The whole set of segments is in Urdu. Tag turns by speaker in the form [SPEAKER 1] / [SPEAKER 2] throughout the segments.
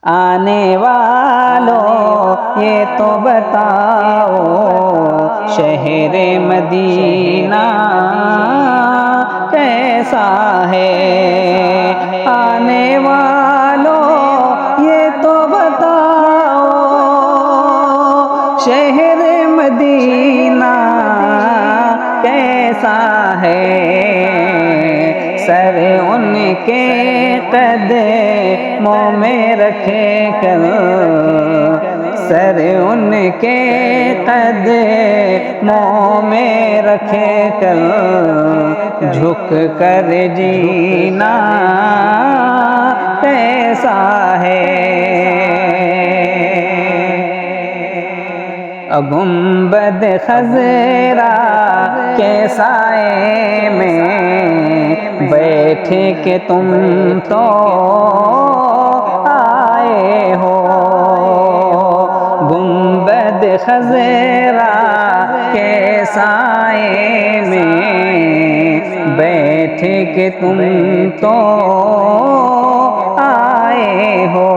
[SPEAKER 1] آنے والوں یہ تو بتاؤ شہر مدینہ کیسا ہے؟ آنے والوں یہ تو بتاؤ شہر مدینہ کیسا ہے؟ سر ان کے قدموں میں رکھے کر، سر ان کے قدموں میں رکھے کر جھک کر جینا کیسا ہے؟ گنبد خضرا کے سائے میں بیٹھ کے تم تو آئے ہو، گنبد خضرا کے سائے میں بیٹھ کے تم تو آئے ہو،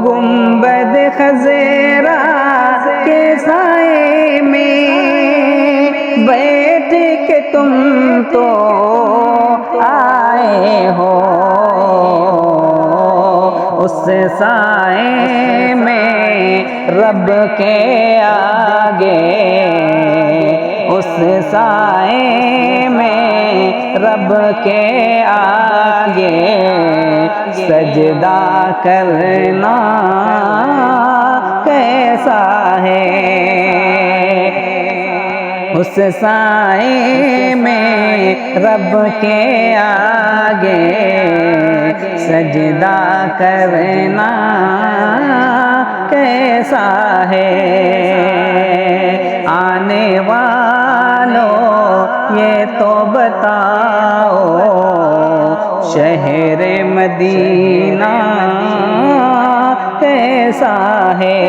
[SPEAKER 1] گنبد خضرا کے سائے میں بیٹھ کے تم تو آئے ہو، اس سائے میں رب کے آگے، اس سائے میں رب کے آگے سجدہ کرنا کیسا ہے؟ اس سائے میں رب کے آگے سجدہ کرنا کیسا ہے؟ آنے والوں یہ تو بتاؤ شہر مدینہ کیسا ہے؟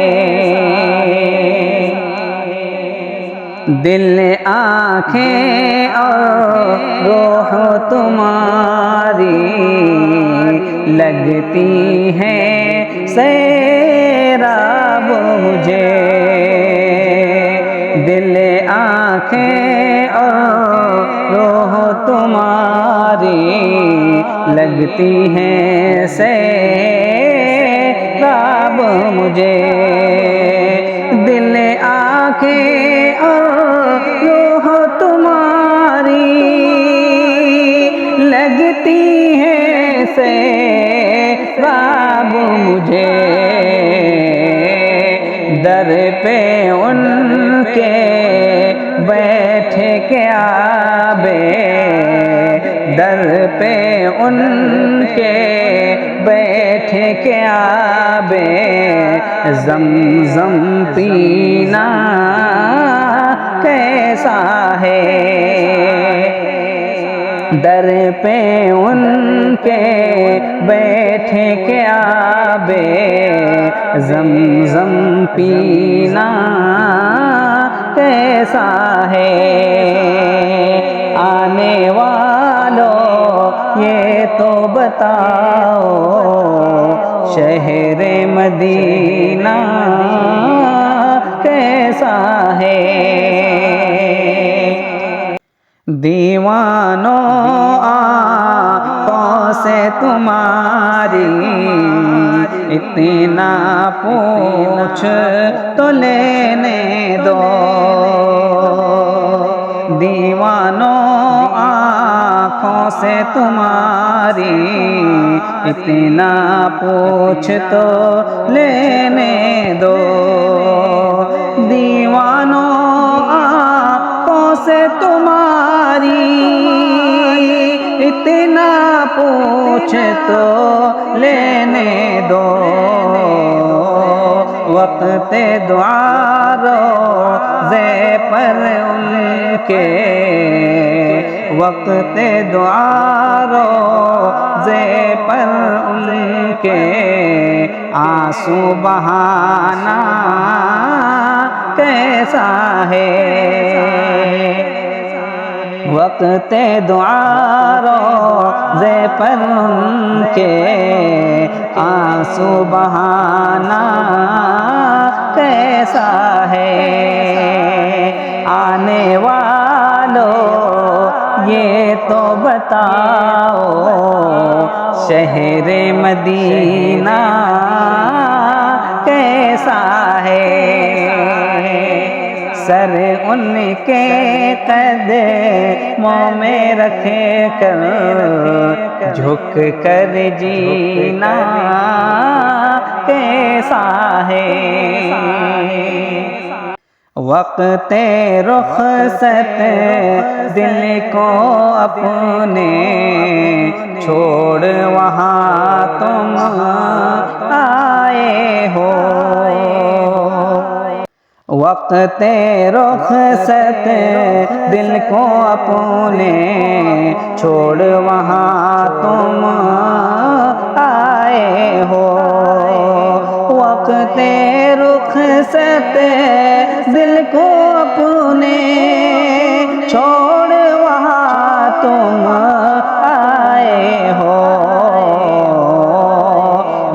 [SPEAKER 1] دل آنکھیں اور روح تمہاری لگتی ہیں سیراب مجھے، دل آنکھیں اور روح تمہاری لگتی ہیں سیراب مجھے، دل آنکھیں اور روح تمہاری لگتی ہیں سیراب مجھے، در پہ ان کے بیٹھ کے آبے، در پہ ان کے بیٹھ کے آبے زمزم پینا کیسا ہے؟ در پہ ان کے بیٹھ کے آبے زمزم پینا کیسا ہے؟ آنے والوں یہ تو بتاؤ شہر مدینہ کیسا ہے؟ دیوانوں آنکھوں سے تمہاری اتنا پوچھ تو لینے دو، دیوانوں آنکھوں سے تمہاری اتنا پوچھ تو لینے دو، دیوانوں آنکھوں سے تمہاری اتنا پوچھ تو لینے دو، وقت دعا روزے پر ان کے، وقت دعا روزے پر ان کے آنسو بہانا کیسا ہے؟ وقت دعا روزے پر ان کے آنسو بہانا کیسا ہے؟ آنے والوں یہ تو بتاؤ شہر مدینہ کیسا ہے؟ سر ان کے قدموں میں رکھ کر جھک کر جینا کیسا ہے؟ وقت رخصت دل کو اپنے چھوڑ وہاں تم آئے ہو، وقت رخصت دل کو اپنے چھوڑ وہاں تم آئے ہو، وقت رخصت دل کو اپنے چھوڑ وہاں تم آئے ہو،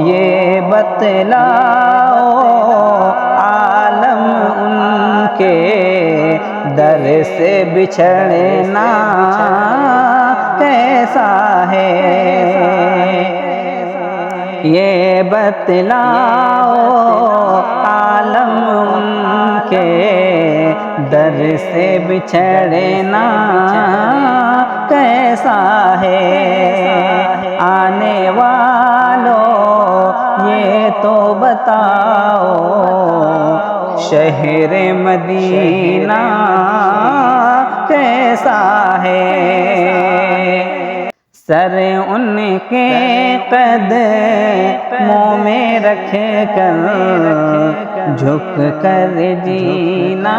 [SPEAKER 1] یہ بتلاؤ عالم ان کے در سے بچھڑنا کیسا ہے؟ یہ بتلاؤ عالم ان کے در سے بچھڑنا کیسا ہے؟ آنے والوں یہ تو بتاؤ شہر مدینہ کیسا ہے؟ سر ان کے قدموں میں رکھ کر جھک کر جینا